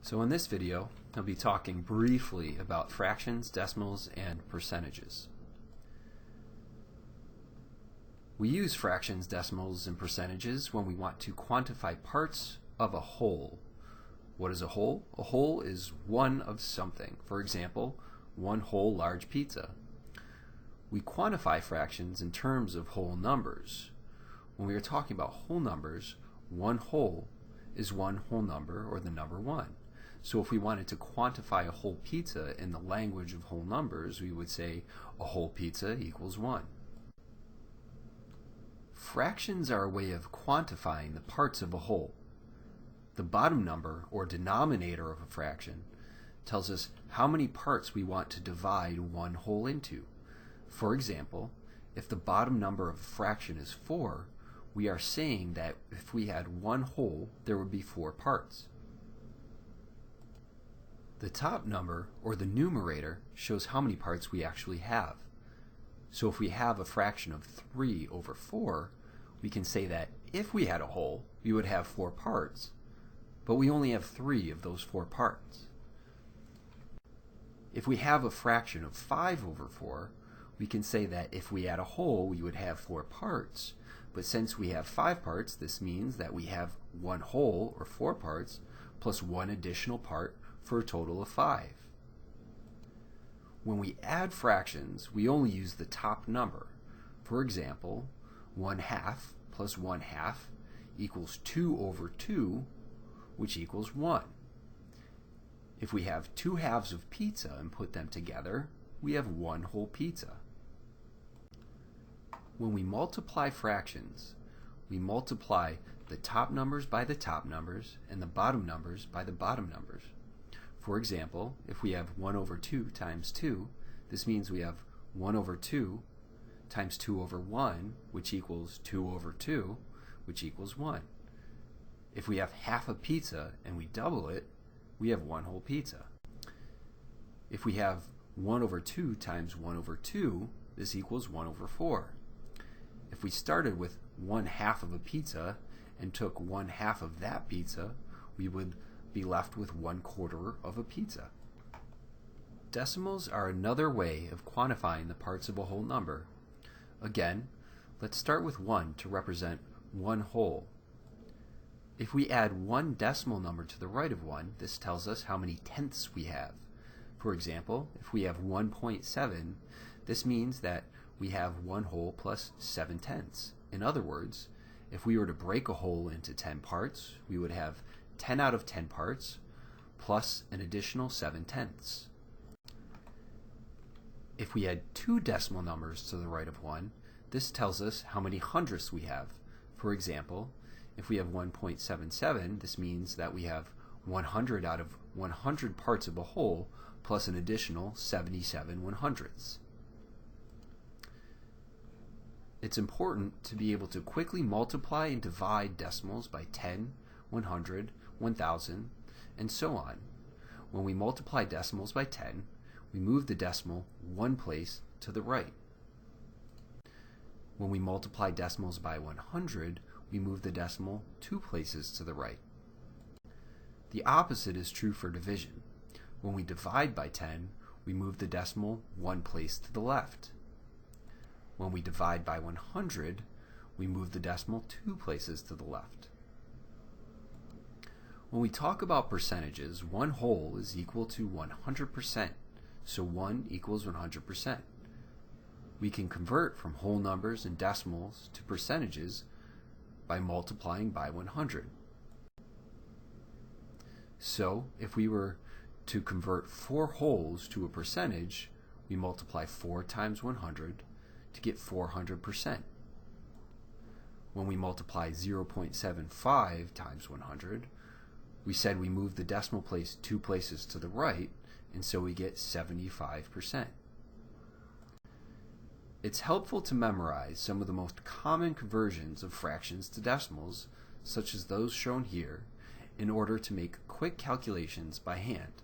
So in this video, I'll be talking briefly about fractions, decimals, and percentages. We use fractions, decimals, and percentages when we want to quantify parts of a whole. What is a whole? A whole is one of something. For example, one whole large pizza. We quantify fractions in terms of whole numbers. When we are talking about whole numbers, one whole is one whole number, or the number 1. So if we wanted to quantify a whole pizza in the language of whole numbers, we would say a whole pizza equals 1. Fractions are a way of quantifying the parts of a whole. The bottom number, or denominator of a fraction, tells us how many parts we want to divide one whole into. For example, if the bottom number of a fraction is 4, we are saying that if we had one whole, there would be 4 parts. The top number, or the numerator, shows how many parts we actually have. So if we have a fraction of 3 over 4, we can say that if we had a whole, we would have 4 parts, but we only have 3 of those 4 parts. If we have a fraction of 5 over 4, we can say that if we had a whole, we would have 4 parts, but since we have 5 parts, this means that we have one whole, or 4 parts, plus one additional part, for a total of 5. When we add fractions, we only use the top number. For example, 1/2 plus 1/2 equals 2 over 2, which equals 1. If we have 2 halves of pizza and put them together, we have one whole pizza. When we multiply fractions, we multiply the top numbers by the top numbers and the bottom numbers by the bottom numbers. For example, if we have 1 over 2 times 2, this means we have 1 over 2 times 2 over 1, which equals 2 over 2, which equals 1. If we have half a pizza and we double it, we have one whole pizza. If we have 1 over 2 times 1 over 2, this equals 1 over 4. If we started with 1/2 of a pizza and took 1/2 of that pizza, we would be left with 1/4 of a pizza. Decimals are another way of quantifying the parts of a whole number. Again, let's start with 1 to represent one whole. If we add one decimal number to the right of 1, this tells us how many tenths we have. For example, if we have 1.7, this means that we have one whole plus 7 tenths. In other words, if we were to break a whole into 10 parts, we would have 10 out of 10 parts plus an additional 7 tenths. If we add 2 decimal numbers to the right of 1, this tells us how many hundredths we have. For example, if we have 1.77, this means that we have 100 out of 100 parts of a whole plus an additional 77 100ths. It's important to be able to quickly multiply and divide decimals by 10, 100, 1000, and so on. When we multiply decimals by 10, we move the decimal one place to the right. When we multiply decimals by 100, we move the decimal 2 places to the right. The opposite is true for division. When we divide by 10, we move the decimal 1 place to the left. When we divide by 100, we move the decimal 2 places to the left. When we talk about percentages, one whole is equal to 100%, so 1 equals 100%. We can convert from whole numbers and decimals to percentages by multiplying by 100. So, if we were to convert 4 wholes to a percentage, we multiply 4 times 100 to get 400%. When we multiply 0.75 times 100, we said we move the decimal place 2 places to the right, and so we get 75%. It's helpful to memorize some of the most common conversions of fractions to decimals, such as those shown here, in order to make quick calculations by hand.